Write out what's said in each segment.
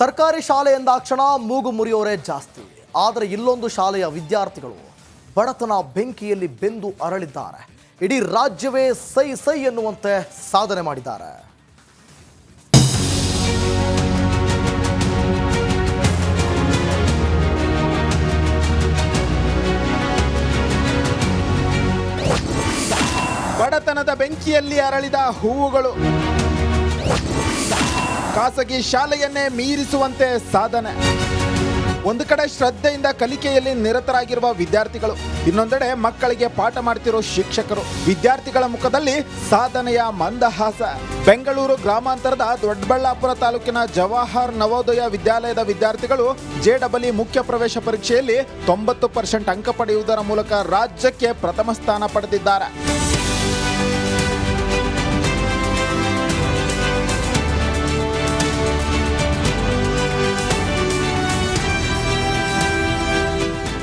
ಸರ್ಕಾರಿ ಶಾಲೆ ಎಂದಾಕ್ಷಣ ಮೂಗು ಮುರಿಯೋರೇ ಜಾಸ್ತಿ. ಆದರೆ ಇಲ್ಲೊಂದು ಶಾಲೆಯ ವಿದ್ಯಾರ್ಥಿಗಳು ಬಡತನ ಬೆಂಕಿಯಲ್ಲಿ ಬೆಂದು ಅರಳಿದ್ದಾರೆ. ಇಡೀ ರಾಜ್ಯವೇ ಸೈ ಸೈ ಎನ್ನುವಂತೆ ಸಾಧನೆ ಮಾಡಿದ್ದಾರೆ. ಬಡತನದ ಬೆಂಕಿಯಲ್ಲಿ ಅರಳಿದ ಹೂವುಗಳು ಖಾಸಗಿ ಶಾಲೆಯನ್ನೇ ಮೀರಿಸುವಂತೆ ಸಾಧನೆ. ಒಂದು ಕಡೆ ಶ್ರದ್ಧೆಯಿಂದ ಕಲಿಕೆಯಲ್ಲಿ ನಿರತರಾಗಿರುವ ವಿದ್ಯಾರ್ಥಿಗಳು, ಇನ್ನೊಂದೆಡೆ ಮಕ್ಕಳಿಗೆ ಪಾಠ ಮಾಡ್ತಿರೋ ಶಿಕ್ಷಕರು. ವಿದ್ಯಾರ್ಥಿಗಳ ಮುಖದಲ್ಲಿ ಸಾಧನೆಯ ಮಂದಹಾಸ. ಬೆಂಗಳೂರು ಗ್ರಾಮಾಂತರದ ದೊಡ್ಡಬಳ್ಳಾಪುರ ತಾಲೂಕಿನ ಜವಾಹರ್ ನವೋದಯ ವಿದ್ಯಾಲಯದ ವಿದ್ಯಾರ್ಥಿಗಳು JEE ಮುಖ್ಯ ಪ್ರವೇಶ ಪರೀಕ್ಷೆಯಲ್ಲಿ 90% ಅಂಕ ಪಡೆಯುವುದರ ಮೂಲಕ ರಾಜ್ಯಕ್ಕೆ ಪ್ರಥಮ ಸ್ಥಾನ ಪಡೆದಿದ್ದಾರೆ.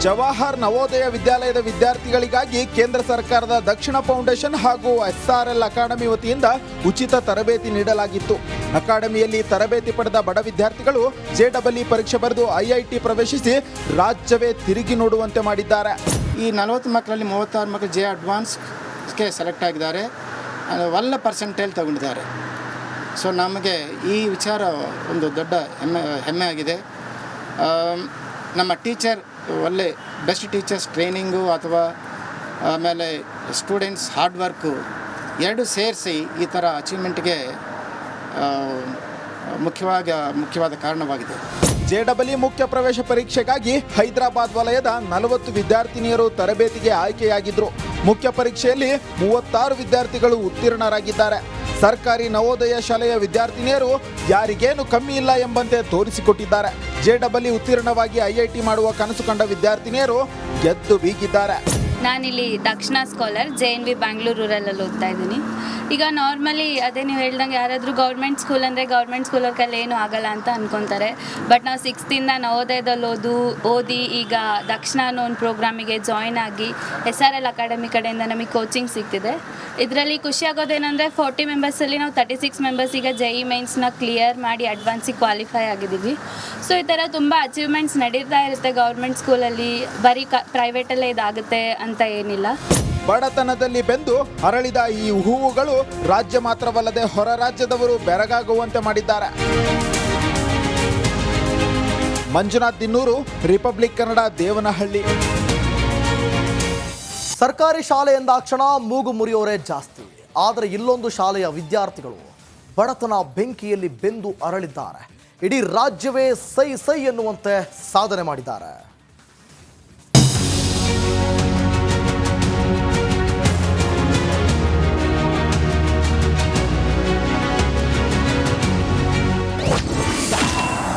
ಜವಾಹರ್ ನವೋದಯ ವಿದ್ಯಾಲಯದ ವಿದ್ಯಾರ್ಥಿಗಳಿಗಾಗಿ ಕೇಂದ್ರ ಸರ್ಕಾರದ ದಕ್ಷಿಣ ಫೌಂಡೇಶನ್ ಹಾಗೂ SRL ಅಕಾಡೆಮಿ ವತಿಯಿಂದ ಉಚಿತ ತರಬೇತಿ ನೀಡಲಾಗಿತ್ತು. ಅಕಾಡೆಮಿಯಲ್ಲಿ ತರಬೇತಿ ಪಡೆದ ಬಡ ವಿದ್ಯಾರ್ಥಿಗಳು JEE ಪರೀಕ್ಷೆ ಬರೆದು IIT ಪ್ರವೇಶಿಸಿ ರಾಜ್ಯವೇ ತಿರುಗಿ ನೋಡುವಂತೆ ಮಾಡಿದ್ದಾರೆ. ಈ 40 ಮಕ್ಕಳಲ್ಲಿ 36 ಮಕ್ಕಳು JEE ಅಡ್ವಾನ್ಸ್ಗೆ ಸೆಲೆಕ್ಟ್ ಆಗಿದ್ದಾರೆ. ಒಳ್ಳೆ ಪರ್ಸೆಂಟೇಜ್ ತಗೊಂಡಿದ್ದಾರೆ. ಸೊ ನಮಗೆ ಈ ವಿಚಾರ ಒಂದು ದೊಡ್ಡ ಹೆಮ್ಮೆ ಆಗಿದೆ. ನಮ್ಮ ಟೀಚರ್ ಒಳ್ಳೆ ಬೆಸ್ಟ್ ಟೀಚರ್ಸ್ ಟ್ರೈನಿಂಗು ಅಥವಾ ಆಮೇಲೆ ಸ್ಟೂಡೆಂಟ್ಸ್ ಹಾರ್ಡ್ ವರ್ಕು ಎರಡು ಸೇರಿಸಿ ಈ ಥರ ಅಚೀವ್ಮೆಂಟ್ಗೆ ಮುಖ್ಯವಾದ ಕಾರಣವಾಗಿದೆ. JEE ಮುಖ್ಯ ಪ್ರವೇಶ ಪರೀಕ್ಷೆಗಾಗಿ ಹೈದರಾಬಾದ್ ವಲಯದ 40 ವಿದ್ಯಾರ್ಥಿನಿಯರು ತರಬೇತಿಗೆ ಆಯ್ಕೆಯಾಗಿದ್ದರು. ಮುಖ್ಯ ಪರೀಕ್ಷೆಯಲ್ಲಿ 36 ವಿದ್ಯಾರ್ಥಿಗಳು ಉತ್ತೀರ್ಣರಾಗಿದ್ದಾರೆ. ಸರ್ಕಾರಿ ನವೋದಯ ಶಾಲೆಯ ವಿದ್ಯಾರ್ಥಿನಿಯರು ಯಾರಿಗೇನು ಕಮ್ಮಿ ಇಲ್ಲ ಎಂಬಂತೆ ತೋರಿಸಿಕೊಟ್ಟಿದ್ದಾರೆ. JEE ಉತ್ತೀರ್ಣವಾಗಿ IIT ಮಾಡುವ ಕನಸು ಕಂಡ ವಿದ್ಯಾರ್ಥಿನಿಯರು ಗೆದ್ದು ಬೀಗಿದ್ದಾರೆ. ನಾನಿಲ್ಲಿ ದಕ್ಷಿಣ ಸ್ಕಾಲರ್ JNV ಬ್ಯಾಂಗ್ಳೂರು ರೂರಲಲ್ಲಿ ಓದ್ತಾ ಇದ್ದೀನಿ. ಈಗ ನಾರ್ಮಲಿ ಅದೇ ನೀವು ಹೇಳ್ದಂಗೆ ಯಾರಾದರೂ ಗೌರ್ಮೆಂಟ್ ಸ್ಕೂಲ್ ಅಂದರೆ ಗೌರ್ಮೆಂಟ್ ಸ್ಕೂಲ್ ಅವ್ರ ಕೈಲಿ ಏನೂ ಆಗಲ್ಲ ಅಂತ ಅಂದ್ಕೊತಾರೆ. ಬಟ್ ನಾವು 6th ನವೋದಯದಲ್ಲಿ ಓದಿ ಈಗ ದಕ್ಷಿಣ ಅನ್ನೋ ಒಂದು ಪ್ರೋಗ್ರಾಮಿಗೆ ಜಾಯ್ನ್ ಆಗಿ SRL ಅಕಾಡೆಮಿ ಕಡೆಯಿಂದ ನಮಗೆ ಕೋಚಿಂಗ್ ಸಿಗ್ತಿದೆ. ಇದರಲ್ಲಿ ಖುಷಿ ಆಗೋದೇನೆಂದರೆ 40 ಮೆಂಬರ್ಸಲ್ಲಿ ನಾವು 36 ಮೆಂಬರ್ಸ್ ಈಗ JEE ಮೈನ್ಸ್ನ ಕ್ಲಿಯರ್ ಮಾಡಿ ಅಡ್ವಾನ್ಸಿಗೆ ಕ್ವಾಲಿಫೈ ಆಗಿದ್ದೀವಿ. ಸೊ ಈ ಥರ ತುಂಬ ಅಚೀವ್ಮೆಂಟ್ಸ್ ನಡೀತಾ ಇರುತ್ತೆ ಗೌರ್ಮೆಂಟ್ ಸ್ಕೂಲಲ್ಲಿ. ಬರೀ ಪ್ರೈವೇಟಲ್ಲೇ ಇದಾಗುತ್ತೆ ಅಂತ ಏನಿಲ್ಲ. ಬಡತನದಲ್ಲಿ ಬೆಂದು ಅರಳಿದ ಈ ಹೂವುಗಳು ರಾಜ್ಯ ಮಾತ್ರವಲ್ಲದೆ ಹೊರ ರಾಜ್ಯದವರು ಬೆರಗಾಗುವಂತೆ ಮಾಡಿದ್ದಾರೆ. ಮಂಜುನಾಥ್ ದಿನ್ನೂರು, ರಿಪಬ್ಲಿಕ್ ಕನ್ನಡ, ದೇವನಹಳ್ಳಿ. ಸರ್ಕಾರಿ ಶಾಲೆ ಎಂದಾಕ್ಷಣ ಮೂಗು ಮುರಿಯೋರೇ ಜಾಸ್ತಿ. ಆದರೆ ಇಲ್ಲೊಂದು ಶಾಲೆಯ ವಿದ್ಯಾರ್ಥಿಗಳು ಬಡತನ ಬೆಂಕಿಯಲ್ಲಿ ಬೆಂದು ಅರಳಿದ್ದಾರೆ. ಇಡೀ ರಾಜ್ಯವೇ ಸೈ ಸೈ ಎನ್ನುವಂತೆ ಸಾಧನೆ ಮಾಡಿದ್ದಾರೆ.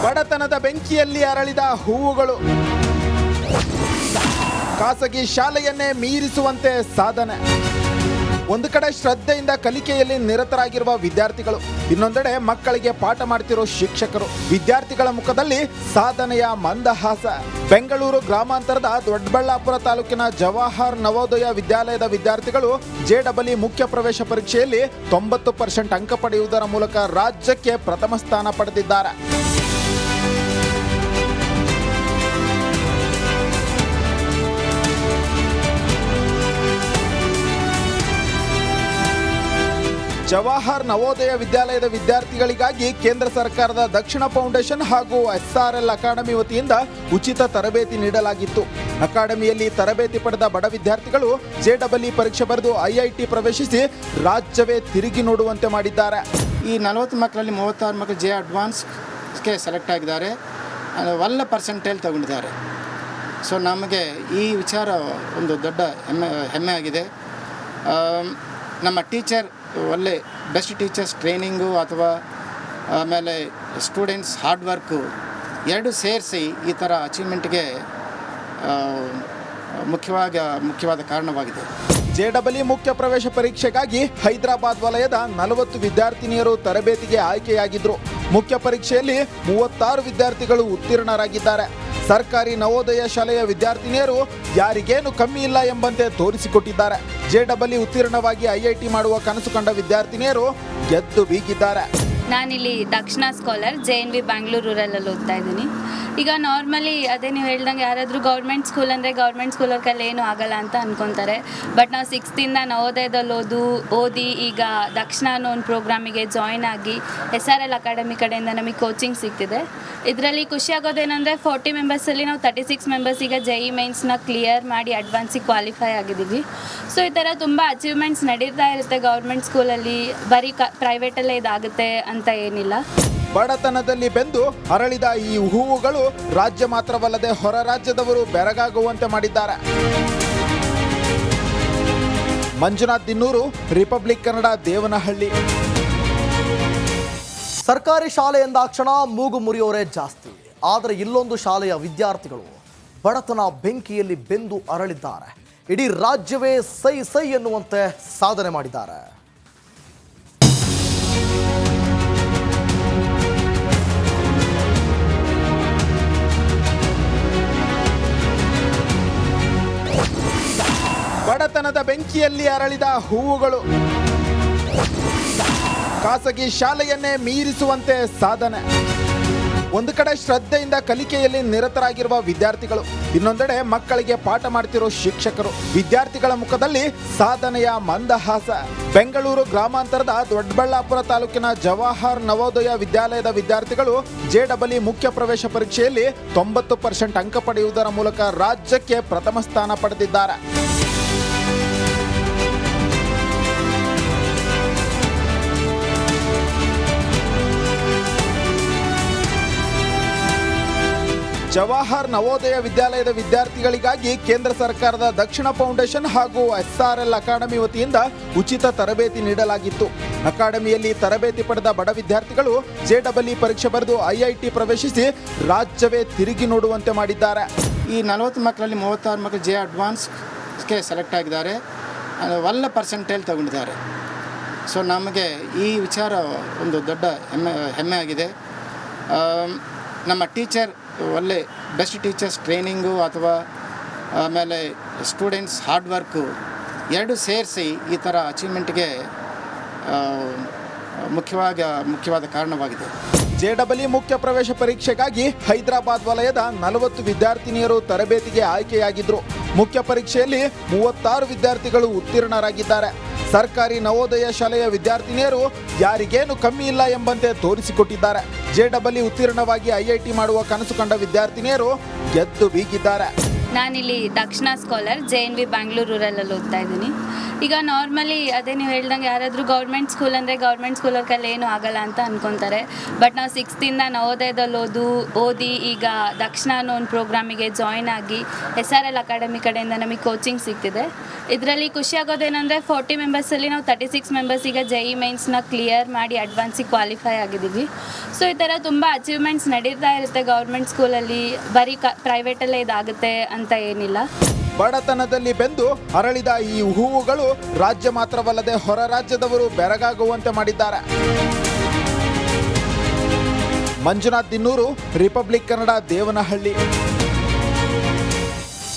ಬಡತನದ ಬೆಂಕಿಯಲ್ಲಿ ಅರಳಿದ ಹೂವುಗಳು ಖಾಸಗಿ ಶಾಲೆಯನ್ನೇ ಮೀರಿಸುವಂತೆ ಸಾಧನೆ. ಒಂದು ಕಡೆ ಶ್ರದ್ಧೆಯಿಂದ ಕಲಿಕೆಯಲ್ಲಿ ನಿರತರಾಗಿರುವ ವಿದ್ಯಾರ್ಥಿಗಳು, ಇನ್ನೊಂದೆಡೆ ಮಕ್ಕಳಿಗೆ ಪಾಠ ಮಾಡ್ತಿರೋ ಶಿಕ್ಷಕರು. ವಿದ್ಯಾರ್ಥಿಗಳ ಮುಖದಲ್ಲಿ ಸಾಧನೆಯ ಮಂದಹಾಸ. ಬೆಂಗಳೂರು ಗ್ರಾಮಾಂತರದ ದೊಡ್ಡಬಳ್ಳಾಪುರ ತಾಲೂಕಿನ ಜವಾಹರ್ ನವೋದಯ ವಿದ್ಯಾಲಯದ ವಿದ್ಯಾರ್ಥಿಗಳು JEE ಮುಖ್ಯ ಪ್ರವೇಶ ಪರೀಕ್ಷೆಯಲ್ಲಿ 90% ಅಂಕ ಪಡೆಯುವುದರ ಮೂಲಕ ರಾಜ್ಯಕ್ಕೆ ಪ್ರಥಮ ಸ್ಥಾನ ಪಡೆದಿದ್ದಾರೆ. ಜವಾಹರ್ ನವೋದಯ ವಿದ್ಯಾಲಯದ ವಿದ್ಯಾರ್ಥಿಗಳಿಗಾಗಿ ಕೇಂದ್ರ ಸರ್ಕಾರದ ದಕ್ಷಿಣ ಫೌಂಡೇಶನ್ ಹಾಗೂ SRL ಅಕಾಡೆಮಿ ವತಿಯಿಂದ ಉಚಿತ ತರಬೇತಿ ನೀಡಲಾಗಿತ್ತು. ಅಕಾಡೆಮಿಯಲ್ಲಿ ತರಬೇತಿ ಪಡೆದ ಬಡ ವಿದ್ಯಾರ್ಥಿಗಳು JEE ಪರೀಕ್ಷೆ ಬರೆದು IIT ಪ್ರವೇಶಿಸಿ ರಾಜ್ಯವೇ ತಿರುಗಿ ನೋಡುವಂತೆ ಮಾಡಿದ್ದಾರೆ. ಈ 40 ಮಕ್ಕಳಲ್ಲಿ 36 ಮಕ್ಕಳು JEE ಅಡ್ವಾನ್ಸ್ಗೆ ಸೆಲೆಕ್ಟ್ ಆಗಿದ್ದಾರೆ. ಒಳ್ಳೆ ಪರ್ಸೆಂಟೇಜ್ ತಗೊಂಡಿದ್ದಾರೆ. ಸೊ ನಮಗೆ ಈ ವಿಚಾರ ಒಂದು ದೊಡ್ಡ ಹೆಮ್ಮೆ ಆಗಿದೆ. ನಮ್ಮ ಟೀಚರ್ ಒಳ್ಳೆ ಬೆಸ್ಟ್ ಟೀಚರ್ಸ್ ಟ್ರೈನಿಂಗು ಅಥವಾ ಆಮೇಲೆ ಸ್ಟೂಡೆಂಟ್ಸ್ ಹಾರ್ಡ್ ವರ್ಕು ಎರಡು ಸೇರಿಸಿ ಈ ಥರ ಅಚೀವ್ಮೆಂಟ್ಗೆ ಮುಖ್ಯವಾದ ಕಾರಣವಾಗಿದೆ. JEE ಮುಖ್ಯ ಪ್ರವೇಶ ಪರೀಕ್ಷೆಗಾಗಿ ಹೈದರಾಬಾದ್ ವಲಯದ 40 ವಿದ್ಯಾರ್ಥಿನಿಯರು ತರಬೇತಿಗೆ ಆಯ್ಕೆಯಾಗಿದ್ದರು. ಮುಖ್ಯ ಪರೀಕ್ಷೆಯಲ್ಲಿ 36 ವಿದ್ಯಾರ್ಥಿಗಳು ಉತ್ತೀರ್ಣರಾಗಿದ್ದಾರೆ. ಸರ್ಕಾರಿ ನವೋದಯ ಶಾಲೆಯ ವಿದ್ಯಾರ್ಥಿನಿಯರು ಯಾರಿಗೇನು ಕಮ್ಮಿ ಇಲ್ಲ ಎಂಬಂತೆ ತೋರಿಸಿಕೊಟ್ಟಿದ್ದಾರೆ. JEE ಉತ್ತೀರ್ಣವಾಗಿ IIT ಮಾಡುವ ಕನಸು ಕಂಡ ವಿದ್ಯಾರ್ಥಿನಿಯರು ಗೆದ್ದು ಬೀಗಿದ್ದಾರೆ. ನಾನಿಲ್ಲಿ ದಕ್ಷಿಣ ಸ್ಕಾಲರ್ JNV ಬ್ಯಾಂಗ್ಳೂರು ರೂರಲಲ್ಲಿ ಓದ್ತಾ ಇದ್ದೀನಿ. ಈಗ ನಾರ್ಮಲಿ ಅದೇ ನೀವು ಹೇಳ್ದಂಗೆ ಯಾರಾದರೂ ಗೌರ್ಮೆಂಟ್ ಸ್ಕೂಲ್ ಅಂದರೆ ಗೌರ್ಮೆಂಟ್ ಸ್ಕೂಲವ್ರ ಕೈಲಿ ಏನೂ ಆಗಲ್ಲ ಅಂತ ಅಂದ್ಕೊತಾರೆ. ಬಟ್ ನಾವು 6th ನವೋದಯದಲ್ಲಿ ಓದಿ ಈಗ ದಕ್ಷಿಣ ಅನ್ನೋ ಒಂದು ಪ್ರೋಗ್ರಾಮಿಗೆ ಜಾಯ್ನ್ ಆಗಿ SRL ಅಕಾಡೆಮಿ ಕಡೆಯಿಂದ ನಮಗೆ ಕೋಚಿಂಗ್ ಸಿಗ್ತಿದೆ. ಇದರಲ್ಲಿ ಖುಷಿಯಾಗೋದೇನೆಂದರೆ 40 ಮೆಂಬರ್ಸಲ್ಲಿ ನಾವು 36 ಮೆಂಬರ್ಸ್ ಈಗ JEE ಮೈನ್ಸ್ನ ಕ್ಲಿಯರ್ ಮಾಡಿ ಅಡ್ವಾನ್ಸಿಗೆ ಕ್ವಾಲಿಫೈ ಆಗಿದ್ದೀವಿ. ಸೊ ಈ ಥರ ತುಂಬ ಅಚೀವ್ಮೆಂಟ್ಸ್ ನಡೀತಾ ಇರುತ್ತೆ ಗೌರ್ಮೆಂಟ್ ಸ್ಕೂಲಲ್ಲಿ, ಬರೀ ಪ್ರೈವೇಟಲ್ಲೇ ಇದಾಗುತ್ತೆ ಅಂತ ಏನಿಲ್ಲ. ಬಡತನದಲ್ಲಿ ಬೆಂದು ಅರಳಿದ ಈ ಹೂವುಗಳು ರಾಜ್ಯ ಮಾತ್ರವಲ್ಲದೆ ಹೊರ ರಾಜ್ಯದವರು ಬೆರಗಾಗುವಂತೆ ಮಾಡಿದ್ದಾರೆ. ಮಂಜುನಾಥ್ ದಿನ್ನೂರು, ರಿಪಬ್ಲಿಕ್ ಕನ್ನಡ, ದೇವನಹಳ್ಳಿ. ಸರ್ಕಾರಿ ಶಾಲೆ ಎಂದಾಕ್ಷಣ ಮೂಗು ಮುರಿಯೋರೇ ಜಾಸ್ತಿ. ಆದರೆ ಇಲ್ಲೊಂದು ಶಾಲೆಯ ವಿದ್ಯಾರ್ಥಿಗಳು ಬಡತನ ಬೆಂಕಿಯಲ್ಲಿ ಬೆಂದು ಅರಳಿದ್ದಾರೆ. ಇಡೀ ರಾಜ್ಯವೇ ಸೈ ಸೈ ಎನ್ನುವಂತೆ ಸಾಧನೆ ಮಾಡಿದ್ದಾರೆ. ಬಡತನದ ಬೆಂಕಿಯಲ್ಲಿ ಅರಳಿದ ಹೂವುಗಳು ಖಾಸಗಿ ಶಾಲೆಯನ್ನೇ ಮೀರಿಸುವಂತೆ ಸಾಧನೆ. ಒಂದು ಕಡೆ ಶ್ರದ್ಧೆಯಿಂದ ಕಲಿಕೆಯಲ್ಲಿ ನಿರತರಾಗಿರುವ ವಿದ್ಯಾರ್ಥಿಗಳು, ಇನ್ನೊಂದೆಡೆ ಮಕ್ಕಳಿಗೆ ಪಾಠ ಮಾಡ್ತಿರೋ ಶಿಕ್ಷಕರು. ವಿದ್ಯಾರ್ಥಿಗಳ ಮುಖದಲ್ಲಿ ಸಾಧನೆಯ ಮಂದಹಾಸ. ಬೆಂಗಳೂರು ಗ್ರಾಮಾಂತರದ ದೊಡ್ಡಬಳ್ಳಾಪುರ ತಾಲೂಕಿನ ಜವಾಹರ್ ನವೋದಯ ವಿದ್ಯಾಲಯದ ವಿದ್ಯಾರ್ಥಿಗಳು JEE ಮುಖ್ಯ ಪ್ರವೇಶ ಪರೀಕ್ಷೆಯಲ್ಲಿ 90% ಅಂಕ ಪಡೆಯುವುದರ ಮೂಲಕ ರಾಜ್ಯಕ್ಕೆ ಪ್ರಥಮ ಸ್ಥಾನ ಪಡೆದಿದ್ದಾರೆ. ಜವಾಹರ್ ನವೋದಯ ವಿದ್ಯಾಲಯದ ವಿದ್ಯಾರ್ಥಿಗಳಿಗಾಗಿ ಕೇಂದ್ರ ಸರ್ಕಾರದ ದಕ್ಷಿಣ ಫೌಂಡೇಶನ್ ಹಾಗೂ SRL ಅಕಾಡೆಮಿ ವತಿಯಿಂದ ಉಚಿತ ತರಬೇತಿ ನೀಡಲಾಗಿತ್ತು. ಅಕಾಡೆಮಿಯಲ್ಲಿ ತರಬೇತಿ ಪಡೆದ ಬಡ ವಿದ್ಯಾರ್ಥಿಗಳು JEE ಪರೀಕ್ಷೆ ಬರೆದು IIT ಪ್ರವೇಶಿಸಿ ರಾಜ್ಯವೇ ತಿರುಗಿ ನೋಡುವಂತೆ ಮಾಡಿದ್ದಾರೆ. ಈ 40 ಮಕ್ಕಳಲ್ಲಿ 36 ಮಕ್ಕಳು JEE ಅಡ್ವಾನ್ಸ್ಗೆ ಸೆಲೆಕ್ಟ್ ಆಗಿದ್ದಾರೆ, ಒಳ್ಳೆ ಪರ್ಸೆಂಟೇಜ್ ತಗೊಂಡಿದ್ದಾರೆ. ಸೊ ನಮಗೆ ಈ ವಿಚಾರ ಒಂದು ದೊಡ್ಡ ಹೆಮ್ಮೆ ಆಗಿದೆ. ನಮ್ಮ ಟೀಚರ್ ಒಳ್ಳೆ ಬೆಸ್ಟ್ ಟೀಚರ್ಸ್ ಟ್ರೈನಿಂಗು ಅಥವಾ ಆಮೇಲೆ ಸ್ಟೂಡೆಂಟ್ಸ್ ಹಾರ್ಡ್ ವರ್ಕು ಎರಡು ಸೇರಿಸಿ ಈ ಥರ ಅಚೀವ್ಮೆಂಟ್ಗೆ ಮುಖ್ಯವಾದ ಕಾರಣವಾಗಿದೆ. JEE ಮುಖ್ಯ ಪ್ರವೇಶ ಪರೀಕ್ಷೆಗಾಗಿ ಹೈದರಾಬಾದ್ ವಲಯದ 40 ವಿದ್ಯಾರ್ಥಿನಿಯರು ತರಬೇತಿಗೆ ಆಯ್ಕೆಯಾಗಿದ್ರು. ಮುಖ್ಯ ಪರೀಕ್ಷೆಯಲ್ಲಿ 36 ವಿದ್ಯಾರ್ಥಿಗಳು ಉತ್ತೀರ್ಣರಾಗಿದ್ದಾರೆ. ಸರ್ಕಾರಿ ನವೋದಯ ಶಾಲೆಯ ವಿದ್ಯಾರ್ಥಿನಿಯರು ಯಾರಿಗೇನು ಕಮ್ಮಿ ಇಲ್ಲ ಎಂಬಂತೆ ತೋರಿಸಿಕೊಟ್ಟಿದ್ದಾರೆ. JEE ಉತ್ತೀರ್ಣವಾಗಿ IIT ಮಾಡುವ ಕನಸು ಕಂಡ ವಿದ್ಯಾರ್ಥಿನಿಯರು ಗೆದ್ದು ಬೀಗಿದ್ದಾರೆ. ನಾನಿಲ್ಲಿ ದಕ್ಷಿಣ ಸ್ಕಾಲರ್ JNV ಬ್ಯಾಂಗ್ಳೂರು ರೂರಲಲ್ಲಿ ಓದ್ತಾ ಇದ್ದೀನಿ. ಈಗ ನಾರ್ಮಲಿ ಅದೇ ನೀವು ಹೇಳ್ದಂಗೆ ಯಾರಾದರೂ ಗೌರ್ಮೆಂಟ್ ಸ್ಕೂಲ್ ಅಂದರೆ ಗೌರ್ಮೆಂಟ್ ಸ್ಕೂಲವ್ರ ಕೈಲಿ ಏನೂ ಆಗಲ್ಲ ಅಂತ ಅಂದ್ಕೊತಾರೆ. ಬಟ್ ನಾವು 6th ನವೋದಯದಲ್ಲಿ ಓದಿ ಈಗ ದಕ್ಷಿಣ ಅನ್ನೋ ಒಂದು ಪ್ರೋಗ್ರಾಮಿಗೆ ಜಾಯ್ನ್ ಆಗಿ SRL ಅಕಾಡೆಮಿ ಕಡೆಯಿಂದ ನಮಗೆ ಕೋಚಿಂಗ್ ಸಿಗ್ತಿದೆ. ಇದರಲ್ಲಿ ಖುಷಿಯಾಗೋದೇನೆಂದರೆ 40 ಮೆಂಬರ್ಸಲ್ಲಿ ನಾವು 36 ಮೆಂಬರ್ಸ್ ಈಗ JEE ಮೈನ್ಸ್ನ ಕ್ಲಿಯರ್ ಮಾಡಿ ಅಡ್ವಾನ್ಸಿಗೆ ಕ್ವಾಲಿಫೈ ಆಗಿದ್ದೀವಿ. ಸೊ ಈ ಥರ ತುಂಬ ಅಚೀವ್ಮೆಂಟ್ಸ್ ನಡೀತಾ ಇರುತ್ತೆ ಗೌರ್ಮೆಂಟ್ ಸ್ಕೂಲಲ್ಲಿ, ಬರೀ ಪ್ರೈವೇಟಲ್ಲೇ ಇದಾಗುತ್ತೆ ಅಂತ ಏನಿಲ್ಲ. ಬಡತನದಲ್ಲಿ ಬೆಂದು ಅರಳಿದ ಈ ಹೂವುಗಳು ರಾಜ್ಯ ಮಾತ್ರವಲ್ಲದೆ ಹೊರ ರಾಜ್ಯದವರು ಬೆರಗಾಗುವಂತೆ ಮಾಡಿದ್ದಾರೆ. ಮಂಜುನಾಥ್ ದಿನ್ನೂರು, ರಿಪಬ್ಲಿಕ್ ಕನ್ನಡ, ದೇವನಹಳ್ಳಿ.